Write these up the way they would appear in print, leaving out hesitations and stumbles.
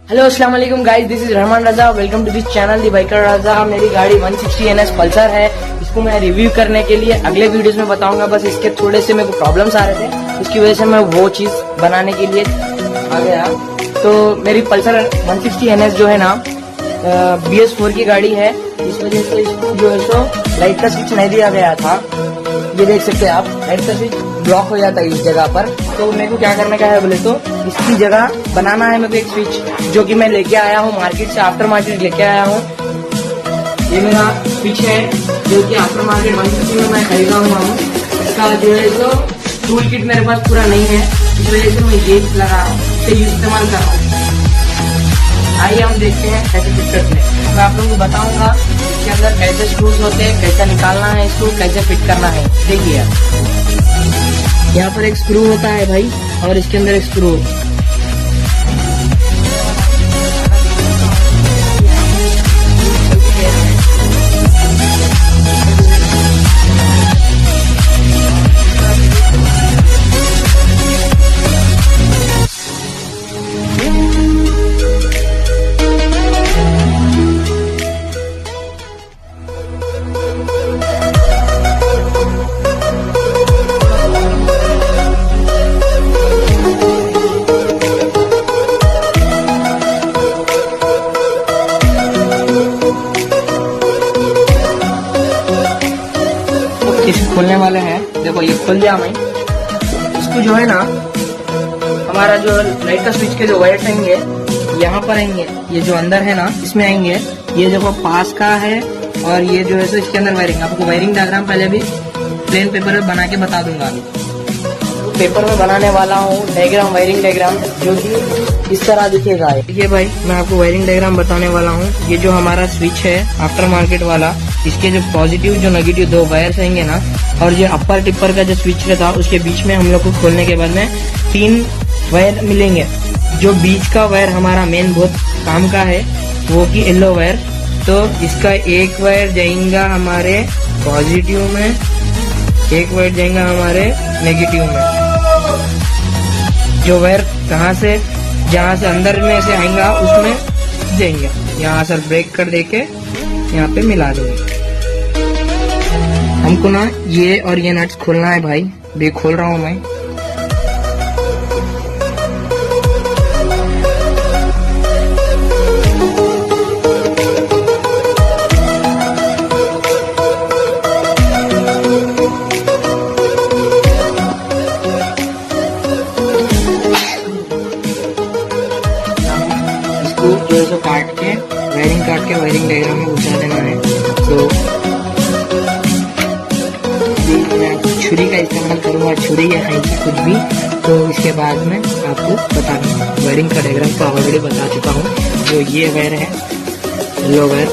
Hello अस्सलाम वालेकुम guys, this is Rahman Raza. Welcome to this channel the biker Raza. मेरी गाड़ी 160 NS पल्सर है। इसको मैं रिव्यू करने के लिए अगले वीडियोस में बताऊंगा। बस इसके थोड़े से मेरे को प्रॉब्लम्स आ रहे थे, उसकी वजह से मैं वो चीज बनाने के लिए आ गया। तो मेरी पल्सर 160 NS जो है ना BS4 की गाड़ी है। इस वजह से इसको जो है सो लाइट का स्विच नहीं दिया गया था। ये देख सकते हैं आप, लाइट का स्विच ब्लॉक हो जाता है इस जगह पर। तो मेरे को क्या करने का है बोले तो इसकी जगह बनाना है मेरे को एक स्विच, जो कि मैं लेके आया हूँ मार्केट से, आफ्टर मार्केट लेके आया हूँ। ये मेरा स्विच है जो कि आफ्टर मार्केट 150 में मैं खरीदा हुआ हूँ। इसका जो है तो टूल किट मेरे पास पूरा नहीं है, इस वजह से मैं ये लगा रहा हूँ, इसे इस्तेमाल कर रहा हूँ। आइए हम देखते हैं कैसे फिट करते हैं। मैं आप लोगों को बताऊंगा इसके अंदर कैसे स्क्रूज होते हैं, कैसे निकालना है इसको, कैसे फिट करना है। देखिए यहाँ पर एक स्क्रू होता है भाई, और इसके अंदर एक स्क्रू। खोलने वाले हैं, देखो ये खोल दिया मैं। इसको जो है ना हमारा जो लाइट का स्विच के जो वायर आएंगे यहाँ पर आएंगे, ये जो अंदर है ना इसमें आएंगे। ये देखो पास का है, और ये जो है सो इसके अंदर वायरिंग। आपको वायरिंग डायग्राम पहले भी प्लेन पेपर में बना के बता दूंगा। अभी पेपर में बनाने वाला हूँ डायग्राम, वायरिंग डायग्राम, जो कि इस तरह दिखेगा। देखिए भाई, मैं आपको वायरिंग डायग्राम बताने वाला हूँ। ये जो हमारा स्विच है आफ्टर मार्केट वाला, इसके जो पॉजिटिव जो नेगेटिव दो वायर्स आएंगे ना, और जो अपर टिपर का जो स्विच था उसके बीच में हम लोग को खोलने के बाद में 3 वायर मिलेंगे। जो बीच का वायर हमारा मेन बहुत काम का है, वो की येलो वायर। तो इसका एक वायर जाएगा हमारे पॉजिटिव में, एक वायर जाएगा हमारे नेगेटिव में। जो वायर कहाँ से, जहाँ से अंदर में से आएगा उसमें जाएंगे। यहाँ से ब्रेक कर देके यहाँ पे मिला देंगे। हमको ना ये और ये नट्स खोलना है भाई, भी खोल रहा हूँ मैं। जो है सो काट के वायरिंग डायग्राम में घुसा देना है। तो मैं छुरी का इस्तेमाल करूंगा, छुरी या कैंची कुछ भी। तो इसके बाद में आपको बता दूंगा। वायरिंग का डायग्राम तो ऑलरेडी बता चुका हूँ। जो ये वायर है येलो वायर,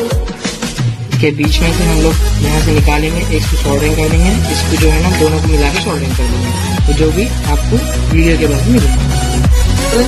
इसके बीच में से हम लोग यहाँ से निकालेंगे, इसको सोल्डरिंग कर देंगे। इसको जो है ना दोनों को मिला के सोल्डरिंग कर देंगे। तो जो भी आपको वीडियो के बाद मिलेगा। तो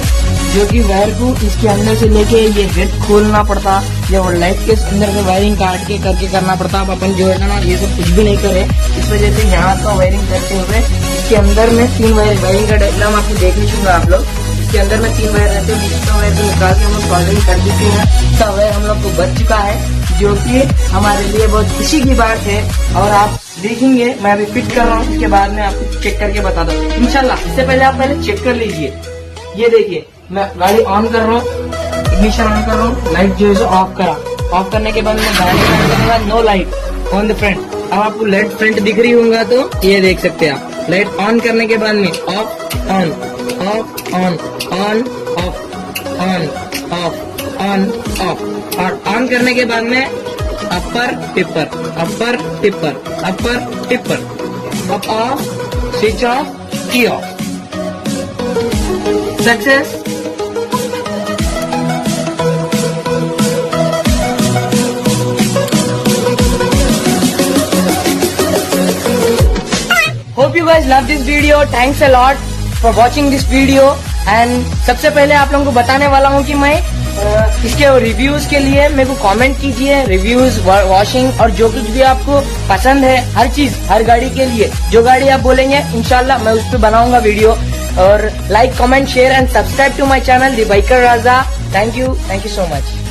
जो कि वायर को इसके अंदर से लेके ये हेड खोलना पड़ता, या लाइट के अंदर से वायरिंग काट के करके करना पड़ता। अब अपन जो है ना ये सब कुछ भी नहीं करे, इस वजह से यहाँ का वायरिंग करते हुए इसके अंदर में 3 वायरिंग का डायग्राम आपको देख लीजिएगा आप लोग। इसके अंदर में 3 वायर रहते हैं, बीच का वायर को निकाल के हम लोग सोल्डरिंग कर चुके हैं। इसका वायर हम लोग को बच चुका है, जो कि हमारे लिए बहुत खुशी की बात है। और आप देखेंगे मैं अभी फिट कर रहा हूँ, इसके बाद में आपको चेक करके बता दूँ इंशाल्लाह। इससे पहले आप पहले चेक कर लीजिए। ये देखिए, मैं गाड़ी ऑन कर रहा हूँ, इग्निशन ऑन कर रहा हूँ, लाइट जो है ऑफ करा। ऑफ करने के बाद मैं गाड़ी ऑन करने के बाद no light on the front. अब आपको लाइट फ्रंट दिख रही होगा, तो ये देख सकते हैं आप। लाइट ऑन करने के बाद में of on off on on off on off on off, और ऑन करने के बाद में अपर टिपर अपर टिपर अपर टिपर, अब ऑफ, स्विच ऑफ, की of. Success. Hope you guys love this video. Thanks a lot for watching this video. And सबसे पहले आप लोगों को बताने वाला हूँ कि मैं इसके रिव्यूज के लिए मेरे को कमेंट कीजिए। रिव्यूज, वॉशिंग और जो कुछ भी आपको पसंद है, हर चीज, हर गाड़ी के लिए जो गाड़ी आप बोलेंगे इंशाल्लाह मैं उस पर बनाऊंगा वीडियो। और like comment share and subscribe to my channel the biker Raja. Thank you so much.